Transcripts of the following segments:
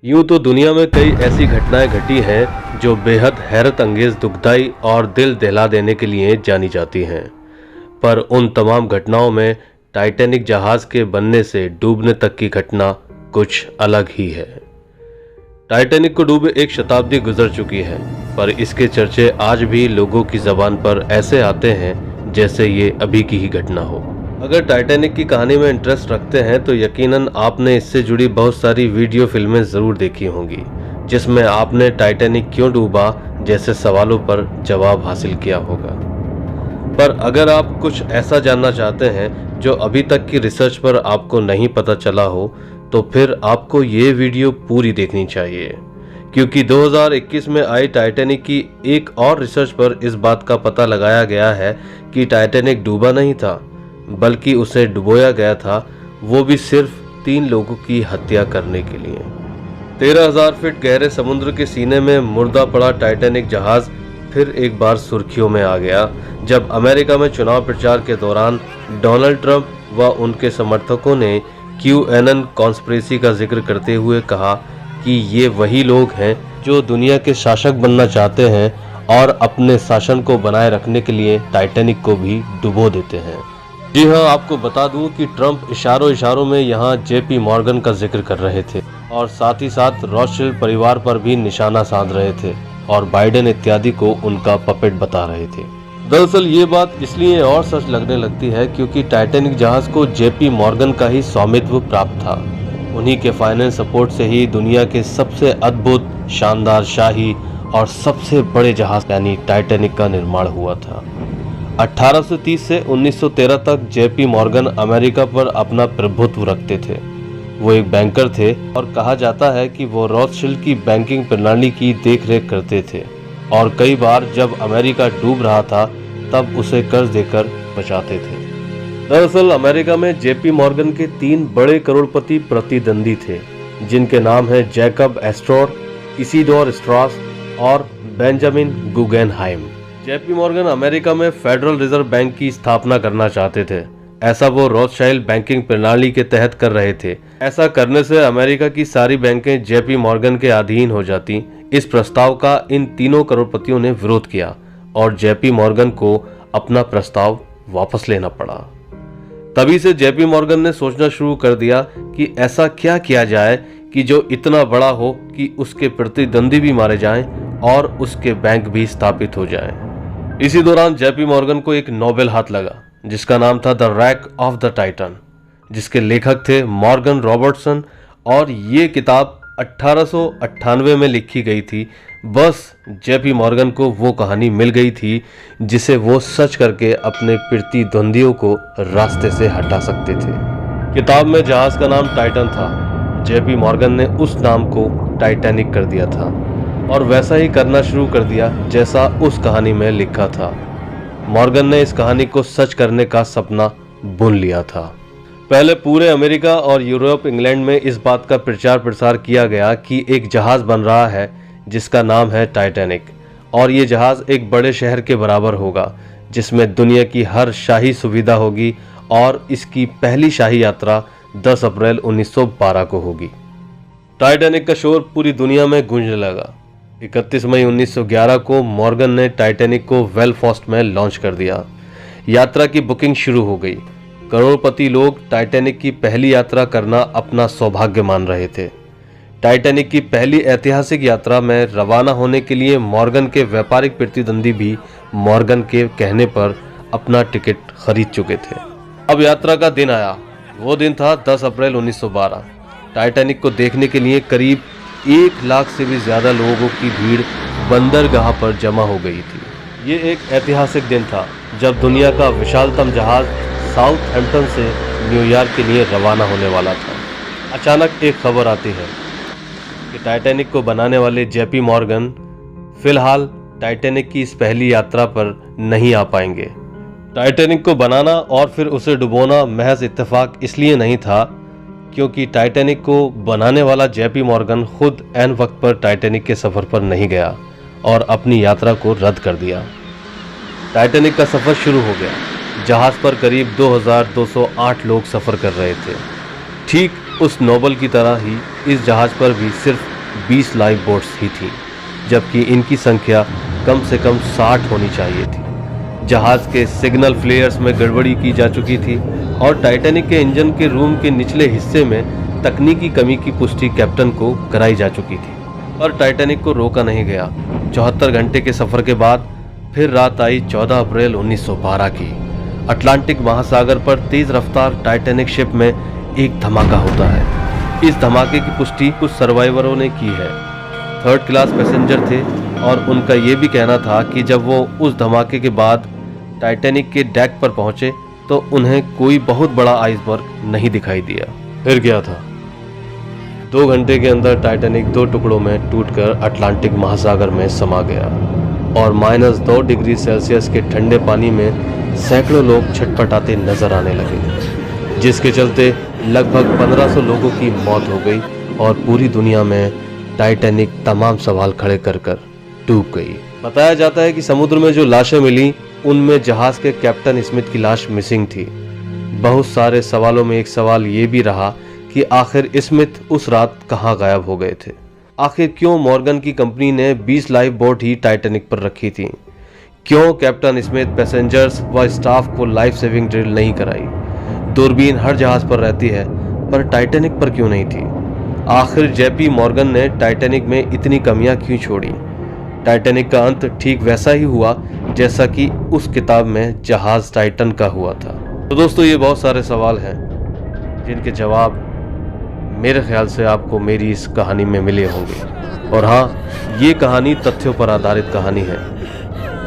यूं तो दुनिया में कई ऐसी घटनाएं घटी हैं जो बेहद हैरत अंगेज, दुखदाई और दिल दहला देने के लिए जानी जाती हैं। पर उन तमाम घटनाओं में टाइटैनिक जहाज के बनने से डूबने तक की घटना कुछ अलग ही है। टाइटैनिक को डूबे एक शताब्दी गुजर चुकी है, पर इसके चर्चे आज भी लोगों की जबान पर ऐसे आते हैं जैसे ये अभी की ही घटना हो। अगर टाइटैनिक की कहानी में इंटरेस्ट रखते हैं तो यकीनन आपने इससे जुड़ी बहुत सारी वीडियो फिल्में ज़रूर देखी होंगी, जिसमें आपने टाइटैनिक क्यों डूबा जैसे सवालों पर जवाब हासिल किया होगा। पर अगर आप कुछ ऐसा जानना चाहते हैं जो अभी तक की रिसर्च पर आपको नहीं पता चला हो, तो फिर आपको ये वीडियो पूरी देखनी चाहिए, क्योंकि 2021 में आई टाइटैनिक की एक और रिसर्च पर इस बात का पता लगाया गया है कि टाइटैनिक डूबा नहीं था, बल्कि उसे डुबोया गया था, वो भी सिर्फ 3 लोगों की हत्या करने के लिए। 13,000 फीट गहरे समुद्र के सीने में मुर्दा पड़ा टाइटैनिक जहाज फिर एक बार सुर्खियों में आ गया, जब अमेरिका में चुनाव प्रचार के दौरान डोनाल्ड ट्रंप व उनके समर्थकों ने QAnon कॉन्स्पिरेसी का जिक्र करते हुए कहा कि ये वही लोग हैं जो दुनिया के शासक बनना चाहते हैं और अपने शासन को बनाए रखने के लिए टाइटैनिक को भी डुबो देते हैं। जी हाँ, आपको बता दूं कि ट्रंप इशारों में यहाँ JP मॉर्गन का जिक्र कर रहे थे और साथ ही साथ रॉथशिल्ड परिवार पर भी निशाना साध रहे थे और बाइडेन इत्यादि को उनका पपेट बता रहे थे। दरअसल ये बात इसलिए और सच लगने लगती है क्योंकि टाइटैनिक जहाज को JP मॉर्गन का ही स्वामित्व प्राप्त था। उन्हीं के फाइनेंस सपोर्ट से ही दुनिया के सबसे अद्भुत, शानदार, शाही और सबसे बड़े जहाज यानी टाइटैनिक का निर्माण हुआ था। 1830 से 1913 तक JP मॉर्गन अमेरिका पर अपना प्रभुत्व रखते थे। वो एक बैंकर थे और कहा जाता है कि वो रॉथशिल्ड की बैंकिंग प्रणाली की देखरेख करते थे और कई बार जब अमेरिका डूब रहा था तब उसे कर्ज देकर बचाते थे। दरअसल अमेरिका में JP मॉर्गन के 3 बड़े करोड़पति प्रतिद्वंदी थे, जिनके नाम हैं जैकब एस्टोर, इसिडोर स्ट्रॉस और Benjamin Guggenheim. JP Morgan America में फेडरल रिजर्व बैंक की स्थापना करना चाहते थे। ऐसा वो रॉथशाइल्ड बैंकिंग प्रणाली के तहत कर रहे थे। ऐसा करने से अमेरिका की सारी बैंकें JP मॉर्गन के अधीन हो जाती। इस प्रस्ताव का इन तीनों करोड़पतियों ने विरोध किया और JP मॉर्गन को अपना प्रस्ताव वापस लेना पड़ा। तभी से JP मॉर्गन ने सोचना शुरू कर दिया कि ऐसा क्या किया जाए कि जो इतना बड़ा हो कि उसके प्रतिद्वंदी भी मारे जाएं और उसके बैंक भी स्थापित हो जाएं। इसी दौरान JP मॉर्गन को एक नोबेल हाथ लगा जिसका नाम था the rack of the Titan, जिसके लेखक थे मॉर्गन रॉबर्टसन, और ये किताब 1898 में लिखी गई थी। बस JP मॉर्गन को वो कहानी मिल गई थी जिसे वो सच करके अपने प्रतिद्वंदियों को रास्ते से हटा सकते थे। किताब में जहाज का नाम टाइटन था। JP मॉर्गन ने उस नाम को टाइटैनिक कर दिया था और वैसा ही करना शुरू कर दिया जैसा उस कहानी में लिखा था। मॉर्गन ने इस कहानी को सच करने का सपना बुन लिया था। पहले पूरे अमेरिका और यूरोप, इंग्लैंड में इस बात का प्रचार प्रसार किया गया कि एक जहाज बन रहा है जिसका नाम है टाइटैनिक, और ये जहाज एक बड़े शहर के बराबर होगा जिसमें दुनिया की हर शाही सुविधा होगी और इसकी पहली शाही यात्रा 10 अप्रैल 1912 को होगी। टाइटैनिक का शोर पूरी दुनिया में गूंजने लगा। 31 मई 1911 को मॉर्गन ने टाइटैनिक को बेलफास्ट में लॉन्च कर दिया। यात्रा की बुकिंग शुरू हो गई। करोड़पति लोग टाइटैनिक की पहली यात्रा करना अपना सौभाग्य मान रहे थे। टाइटैनिक की पहली ऐतिहासिक यात्रा में रवाना होने के लिए मॉर्गन के व्यापारिक प्रतिद्वंदी भी मॉर्गन के कहने पर अपना टिकट खरीद चुके थे। अब यात्रा का दिन आया। वो दिन था 10 अप्रैल 1912। टाइटैनिक को देखने के लिए करीब 1 लाख से भी ज्यादा लोगों की भीड़ बंदरगाह पर जमा हो गई थी। ये एक ऐतिहासिक दिन था जब दुनिया का विशालतम जहाज साउथहैम्पटन से न्यूयॉर्क के लिए रवाना होने वाला था। अचानक एक खबर आती है कि टाइटैनिक को बनाने वाले JP मॉर्गन फिलहाल टाइटैनिक की इस पहली यात्रा पर नहीं आ पाएंगे। टाइटैनिक को बनाना और फिर उसे डुबोना महज इत्तेफाक इसलिए नहीं था क्योंकि टाइटैनिक को बनाने वाला JP मॉर्गन खुद ऐन वक्त पर टाइटैनिक के सफर पर नहीं गया और अपनी यात्रा को रद्द कर दिया। टाइटैनिक का सफर शुरू हो गया। जहाज पर करीब 2208 लोग सफर कर रहे थे। ठीक उस नोबल की तरह ही इस जहाज पर भी सिर्फ 20 लाइफ बोट्स ही थीं, जबकि इनकी संख्या कम से कम 60 होनी चाहिए थी। जहाज़ के सिग्नल फ्लेयर्स में गड़बड़ी की जा चुकी थी और टाइटैनिक के इंजन के रूम के निचले हिस्से में तकनीकी कमी की पुष्टि कैप्टन को कराई जा चुकी थी, पर टाइटैनिक को रोका नहीं गया। 74 घंटे के सफ़र के बाद फिर रात आई 14 अप्रैल 1912 की। अटलांटिक महासागर पर तेज रफ्तार टाइटैनिक शिप में एक धमाका होता है। इस धमाके की पुष्टि कुछ सर्वाइवरों ने की है। थर्ड क्लास पैसेंजर थे और उनका ये भी कहना था कि जब वो उस धमाके के बाद टाइटैनिक के डेक पर पहुंचे तो उन्हें कोई बहुत बड़ा आइसबर्ग नहीं दिखाई दिया। फिर क्या था? 2 घंटे के अंदर टाइटैनिक 2 टुकड़ों में टूटकर अटलांटिक महासागर में समा गया और -2 डिग्री सेल्सियस के ठंडे पानी में सैकड़ों लोग छटपटाते नजर आने लगे, जिसके चलते लगभग 1500 लोगों की मौत हो गई और पूरी दुनिया में टाइटैनिक तमाम सवाल खड़े कर कर डूब गई। बताया जाता है कि समुद्र में जो लाशें मिली उनमें जहाज के कैप्टन स्मिथ की लाश मिसिंग थी। बहुत सारे सवालों में एक सवाल ये भी रहा कि आखिर स्मिथ उस रात कहाँ गायब हो गए थे। आखिर क्यों मॉर्गन की कंपनी ने 20 लाइफ बोट ही टाइटैनिक पर रखी थी? क्यों कैप्टन स्मिथ पैसेंजर्स व स्टाफ को लाइफ सेविंग ड्रिल नहीं कराई? दूरबीन हर जहाज पर रहती है, पर टाइटैनिक पर क्यों नहीं थी? आखिर जेपी मॉर्गन ने टाइटैनिक में इतनी कमियां क्यों छोड़ी? टाइटैनिक का अंत ठीक वैसा ही हुआ जैसा कि उस किताब में जहाज टाइटन का हुआ था। तो दोस्तों, ये बहुत सारे सवाल हैं जिनके जवाब मेरे ख्याल से आपको मेरी इस कहानी में मिले होंगे। और हाँ, ये कहानी तथ्यों पर आधारित कहानी है।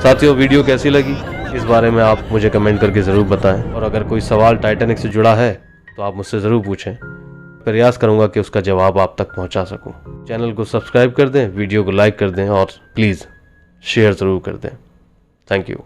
साथियों, वीडियो कैसी लगी इस बारे में आप मुझे कमेंट करके ज़रूर बताएं, और अगर कोई सवाल टाइटैनिक से जुड़ा है तो आप मुझसे ज़रूर पूछें। प्रयास करूंगा कि उसका जवाब आप तक पहुंचा सकूं। चैनल को सब्सक्राइब कर दें, वीडियो को लाइक कर दें और प्लीज़ शेयर ज़रूर कर दें। Thank you.